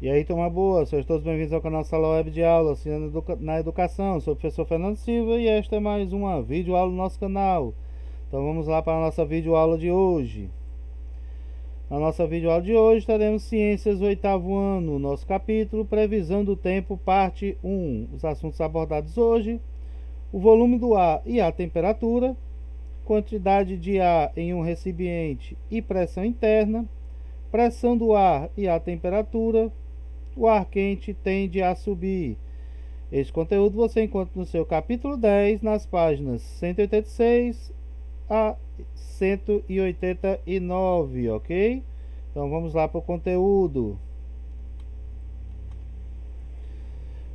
E aí, turma boa, sejam todos bem-vindos ao canal Sala Web de Aula, Auxiliando na Educação. Sou o professor Fernando Silva e esta é mais uma videoaula do nosso canal. Então vamos lá para a nossa videoaula de hoje. Na nossa videoaula de hoje teremos Ciências do oitavo ano, nosso capítulo Previsão do Tempo, parte 1. Os assuntos abordados hoje: o volume do ar e a temperatura, quantidade de ar em um recipiente e pressão interna, pressão do ar e a temperatura. O ar quente tende a subir. Este conteúdo você encontra no seu capítulo 10, nas páginas 186 a 189, ok? Então vamos lá para o conteúdo.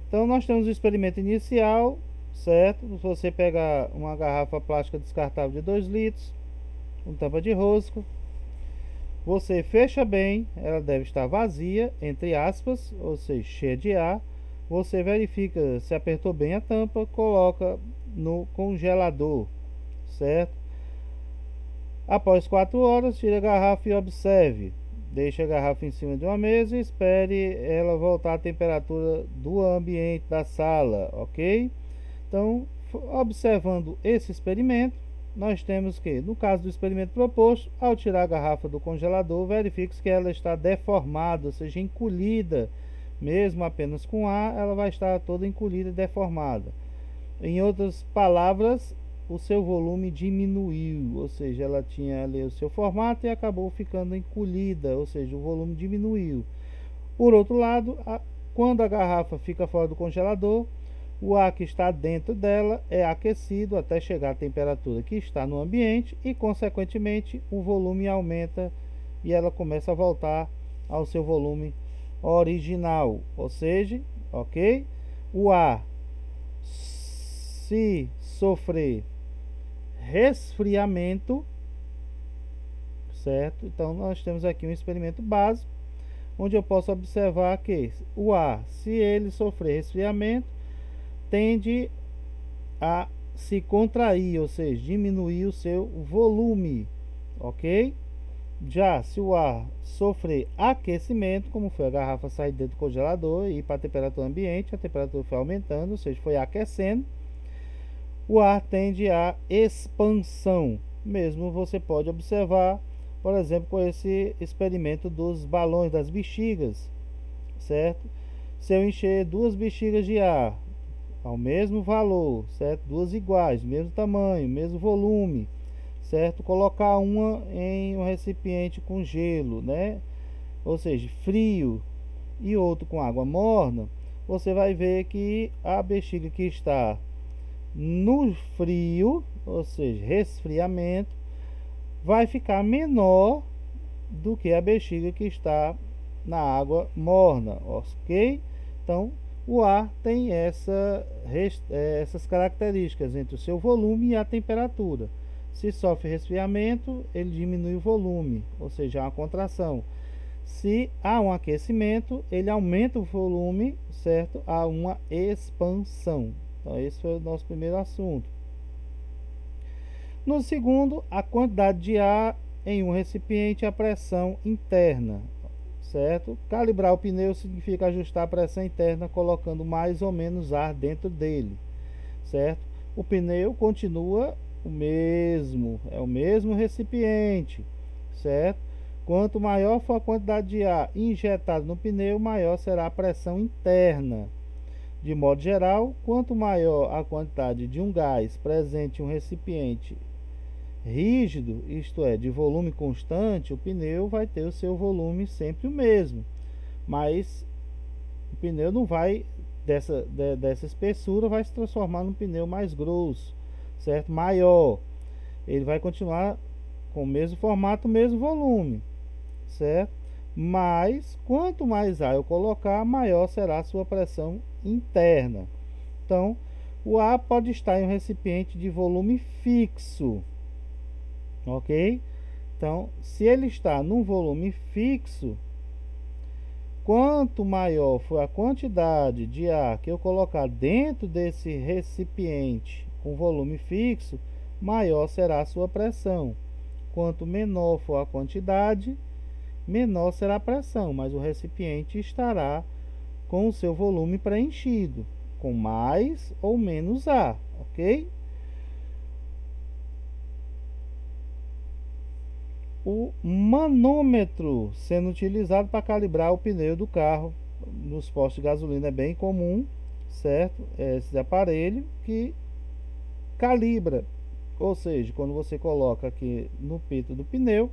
Então nós temos o experimento inicial, certo? Você pega uma garrafa plástica descartável de 2 litros, com tampa de rosca. Você fecha bem, ela deve estar vazia, entre aspas, ou seja, cheia de ar. Você verifica se apertou bem a tampa, coloca no congelador, certo? Após 4 horas, tire a garrafa e observe. Deixe a garrafa em cima de uma mesa e espere ela voltar à temperatura do ambiente da sala, ok? Então, observando esse experimento, nós temos que, no caso do experimento proposto, ao tirar a garrafa do congelador, verifique que ela está deformada, ou seja, encolhida. Mesmo apenas com ar, ela vai estar toda encolhida e deformada. Em outras palavras, o seu volume diminuiu, ou seja, ela tinha ali o seu formato e acabou ficando encolhida, ou seja, o volume diminuiu. Por outro lado, quando a garrafa fica fora do congelador, o ar que está dentro dela é aquecido até chegar à temperatura que está no ambiente e, consequentemente, o volume aumenta e ela começa a voltar ao seu volume original. Ou seja, ok? O ar, se sofrer resfriamento, certo? Então, nós temos aqui um experimento básico, onde eu posso observar que o ar, se ele sofrer resfriamento, tende a se contrair, ou seja, diminuir o seu volume, ok? Já se o ar sofrer aquecimento, como foi a garrafa sair dentro do congelador e ir para a temperatura ambiente, a temperatura foi aumentando, ou seja, foi aquecendo, o ar tende a expansão. Mesmo você pode observar, por exemplo, com esse experimento dos balões, das bexigas, certo? Se eu encher 2 bexigas de ar ao mesmo valor, certo? 2 iguais, mesmo tamanho, mesmo volume, certo? Colocar uma em um recipiente com gelo, né? Ou seja, frio, e outro com água morna, você vai ver que a bexiga que está no frio, ou seja, resfriamento, vai ficar menor do que a bexiga que está na água morna, ok? Então, o ar tem essas características entre o seu volume e a temperatura. Se sofre resfriamento, ele diminui o volume, ou seja, há uma contração. Se há um aquecimento, ele aumenta o volume, certo? Há uma expansão. Então, esse foi o nosso primeiro assunto. No segundo, a quantidade de ar em um recipiente e a pressão interna, certo? Calibrar o pneu significa ajustar a pressão interna colocando mais ou menos ar dentro dele, certo? O pneu continua o mesmo, é o mesmo recipiente, certo? Quanto maior for a quantidade de ar injetado no pneu, maior será a pressão interna. De modo geral, quanto maior a quantidade de um gás presente em um recipiente rígido, isto é, de volume constante, o pneu vai ter o seu volume sempre o mesmo. Mas o pneu não vai, dessa espessura, vai se transformar num pneu mais grosso, certo? Maior. Ele vai continuar com o mesmo formato, o mesmo volume, certo? Mas quanto mais ar eu colocar, maior será a sua pressão interna. Então, o ar pode estar em um recipiente de volume fixo, ok? Então, se ele está num volume fixo, quanto maior for a quantidade de ar que eu colocar dentro desse recipiente com volume fixo, maior será a sua pressão. Quanto menor for a quantidade menor será a pressão, mas o recipiente estará com o seu volume preenchido, com mais ou menos ar, ok? O manômetro sendo utilizado para calibrar o pneu do carro nos postos de gasolina é bem comum, certo? Esse aparelho que calibra, ou seja, quando você coloca aqui no pito do pneu,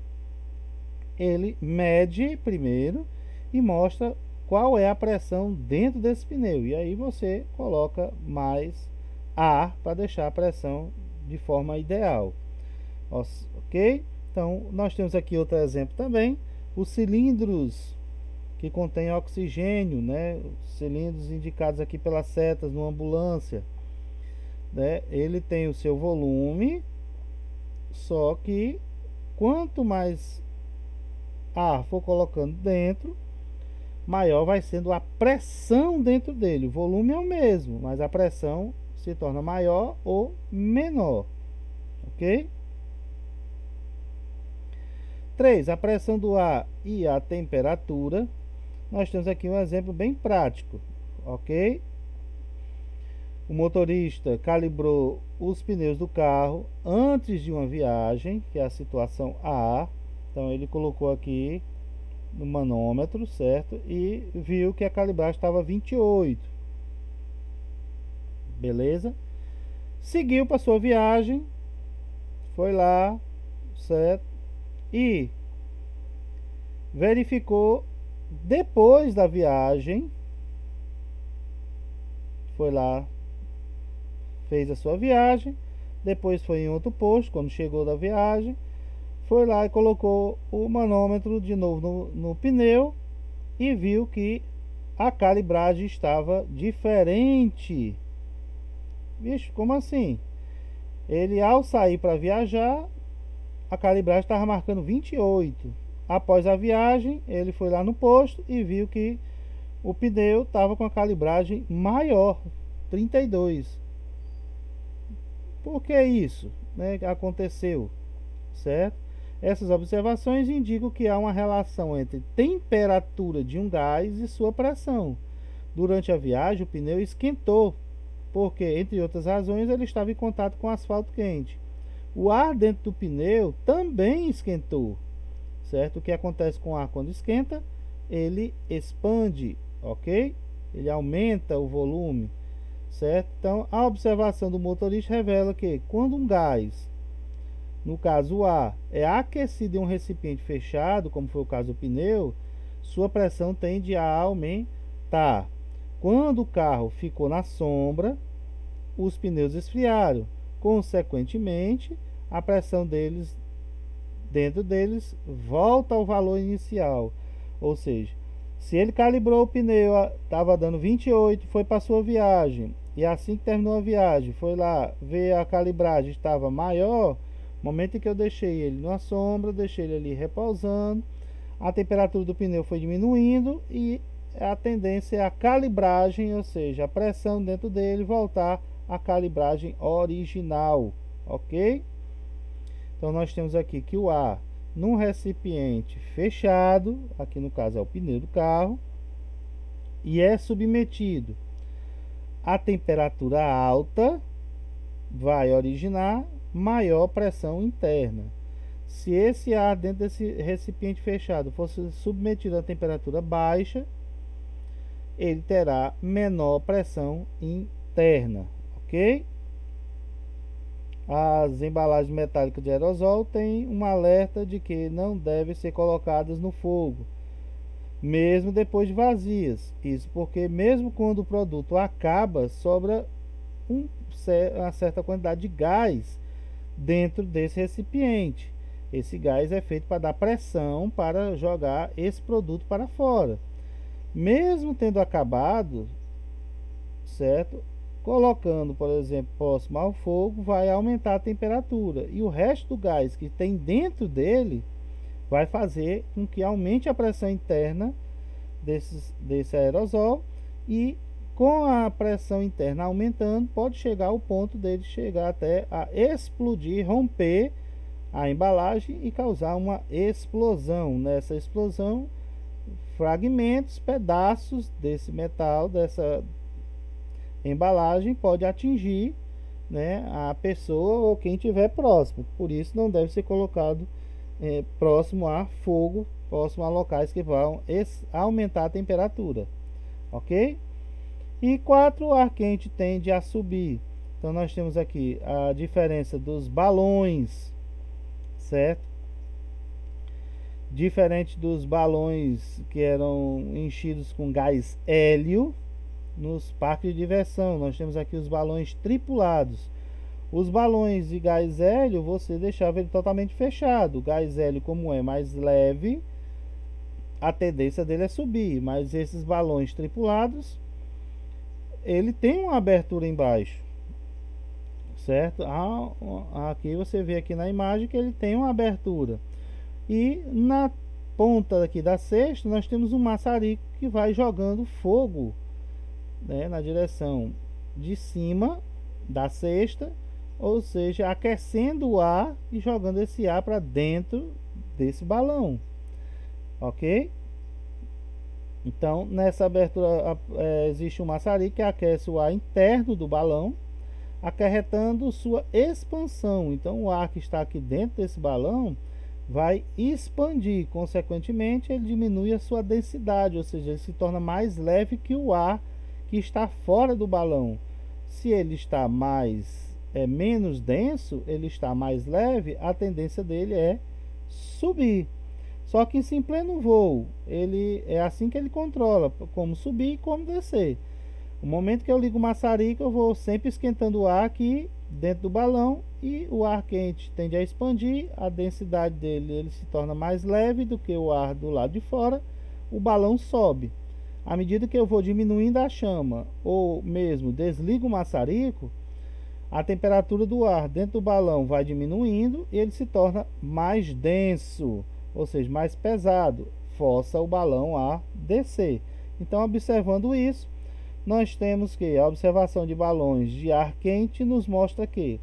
ele mede primeiro e mostra qual é a pressão dentro desse pneu, e aí você coloca mais ar para deixar a pressão de forma ideal, ok? Então nós temos aqui outro exemplo também, os cilindros que contêm oxigênio, né? Cilindros indicados aqui pelas setas numa ambulância, né? Ele tem o seu volume, só que quanto mais ar for colocando dentro, maior vai sendo a pressão dentro dele. O volume é o mesmo, mas a pressão se torna maior ou menor, ok? 3. A pressão do ar e a temperatura. Nós temos aqui um exemplo bem prático, ok? O motorista calibrou os pneus do carro antes de uma viagem, que é a situação A. Então ele colocou aqui no manômetro, certo? E viu que a calibragem estava 28. Beleza? Seguiu para sua viagem, foi lá, certo? E verificou depois da viagem, foi lá, fez a sua viagem, depois foi em outro posto, quando chegou da viagem, foi lá e colocou o manômetro de novo no pneu e viu que a calibragem estava diferente. Vixe, como assim? Ele, ao sair para viajar, a calibragem estava marcando 28. Após a viagem, ele foi lá no posto e viu que o pneu estava com a calibragem maior, 32. Por que isso, né, aconteceu, certo? Essas observações indicam que há uma relação entre temperatura de um gás e sua pressão. Durante a viagem, o pneu esquentou, porque, entre outras razões, ele estava em contato com asfalto quente. O ar dentro do pneu também esquentou, certo? O que acontece com o ar quando esquenta? Ele expande, ok? Ele aumenta o volume, certo? Então, a observação do motorista revela que quando um gás, no caso o ar, é aquecido em um recipiente fechado, como foi o caso do pneu, sua pressão tende a aumentar. Quando o carro ficou na sombra, os pneus esfriaram. Consequentemente, a pressão dentro deles volta ao valor inicial. Ou seja, se ele calibrou o pneu, estava dando 28, foi para sua viagem, e assim que terminou a viagem, foi lá ver a calibragem estava maior, no momento em que eu deixei ele na sombra, deixei ele ali repousando, a temperatura do pneu foi diminuindo e a tendência é a calibragem, ou seja, a pressão dentro dele voltar à calibragem original, ok? Então nós temos aqui que o ar num recipiente fechado, aqui no caso é o pneu do carro, e é submetido a temperatura alta, vai originar maior pressão interna. Se esse ar dentro desse recipiente fechado fosse submetido a temperatura baixa, ele terá menor pressão interna, ok? As embalagens metálicas de aerosol têm um alerta de que não devem ser colocadas no fogo, mesmo depois de vazias. Isso porque mesmo quando o produto acaba, sobra uma certa quantidade de gás dentro desse recipiente. Esse gás é feito para dar pressão para jogar esse produto para fora. Mesmo tendo acabado, certo? Colocando, por exemplo, próximo ao fogo, vai aumentar a temperatura. E o resto do gás que tem dentro dele vai fazer com que aumente a pressão interna desse aerosol. E com a pressão interna aumentando, pode chegar ao ponto dele chegar até a explodir, romper a embalagem e causar uma explosão. Nessa explosão, fragmentos, pedaços desse metal, dessa embalagem, pode atingir, né, a pessoa ou quem estiver próximo. Por isso não deve ser colocado próximo a fogo, próximo a locais que vão aumentar a temperatura, ok? E 4, o ar quente tende a subir. Então nós temos aqui a diferença dos balões, certo? Diferente dos balões que eram enchidos com gás hélio nos parques de diversão, nós temos aqui os balões tripulados. Os balões de gás hélio, você deixava ele totalmente fechado. O gás hélio, como é mais leve, a tendência dele é subir. Mas esses balões tripulados, ele tem uma abertura embaixo, certo? Aqui você vê aqui na imagem que ele tem uma abertura. E na ponta aqui da cesta, nós temos um maçarico que vai jogando fogo, né, na direção de cima da cesta, ou seja, aquecendo o ar e jogando esse ar para dentro desse balão, ok? Então, nessa abertura existe um maçarico que aquece o ar interno do balão, acarretando sua expansão. Então, o ar que está aqui dentro desse balão vai expandir, consequentemente, ele diminui a sua densidade, ou seja, ele se torna mais leve que o ar que está fora do balão. Se ele está menos denso, ele está mais leve, a tendência dele é subir. Só que se em pleno voo, ele é assim que ele controla como subir e como descer. No momento que eu ligo o maçarico, eu vou sempre esquentando o ar aqui dentro do balão e o ar quente tende a expandir, a densidade dele ele se torna mais leve do que o ar do lado de fora, o balão sobe. À medida que eu vou diminuindo a chama ou mesmo desligo o maçarico, a temperatura do ar dentro do balão vai diminuindo e ele se torna mais denso, ou seja, mais pesado, força o balão a descer. Então, observando isso, nós temos que a observação de balões de ar quente nos mostra que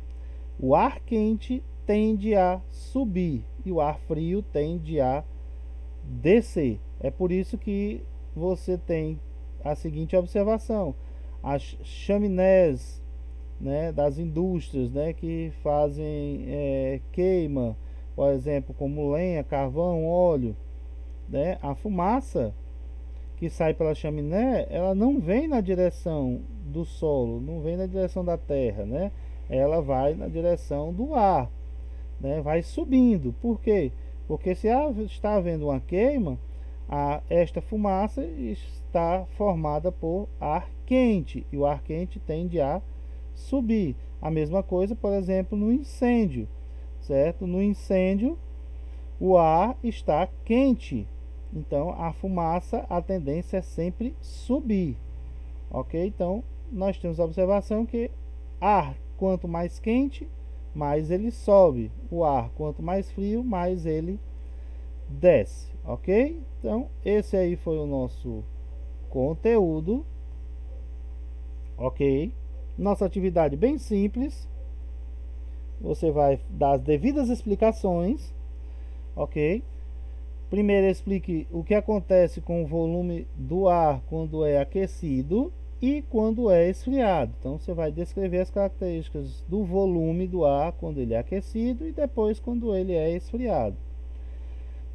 o ar quente tende a subir e o ar frio tende a descer. É por isso que você tem a seguinte observação: as chaminés, né, das indústrias, né, que fazem queima, por exemplo, como lenha, carvão, óleo, né, a fumaça que sai pela chaminé, ela não vem na direção do solo, não vem na direção da terra, né? Ela vai na direção do ar, né? Vai subindo. Por quê? Porque se está havendo uma queima, esta fumaça está formada por ar quente e o ar quente tende a subir. A mesma coisa, por exemplo, no incêndio, certo? No incêndio, o ar está quente, então a fumaça, a tendência é sempre subir, ok? Então nós temos a observação que ar quanto mais quente, mais ele sobe. O ar quanto mais frio, mais ele desce, ok? Então esse aí foi o nosso conteúdo, ok? Nossa atividade bem simples. Você vai dar as devidas explicações, ok? Primeiro explique o que acontece com o volume do ar quando é aquecido e quando é esfriado. Então você vai descrever as características do volume do ar quando ele é aquecido e depois quando ele é esfriado.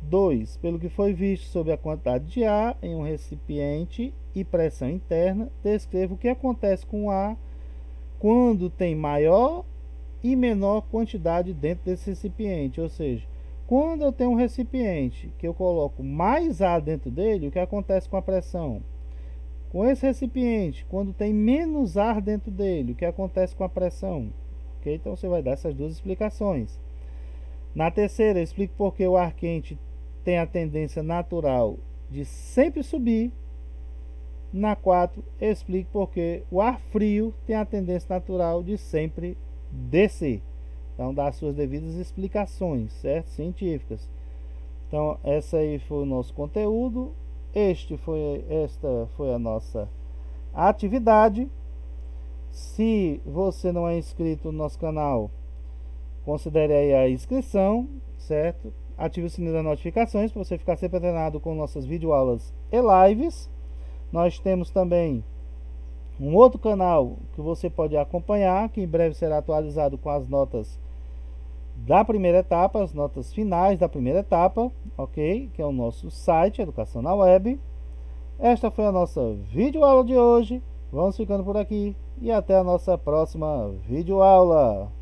2. Pelo que foi visto sobre a quantidade de ar em um recipiente e pressão interna, descreva o que acontece com o ar quando tem maior e menor quantidade dentro desse recipiente, ou seja, quando eu tenho um recipiente que eu coloco mais ar dentro dele, o que acontece com a pressão? Com esse recipiente, quando tem menos ar dentro dele, o que acontece com a pressão? Okay? Então você vai dar essas duas explicações. Na terceira, explique por que o ar quente tem a tendência natural de sempre subir. Na 4, explique por que o ar frio tem a tendência natural de sempre descer. Então, dá as suas devidas explicações, certo? Científicas. Então, essa aí foi o nosso conteúdo. Esta foi a nossa atividade. Se você não é inscrito no nosso canal, Considere aí a inscrição, certo? Ative o sininho das notificações para você ficar sempre antenado com nossas videoaulas e lives. Nós temos também um outro canal que você pode acompanhar, que em breve será atualizado com as notas da primeira etapa, as notas finais da primeira etapa, ok? Que é o nosso site Educação na Web. Esta foi a nossa videoaula de hoje. Vamos ficando por aqui e até a nossa próxima videoaula.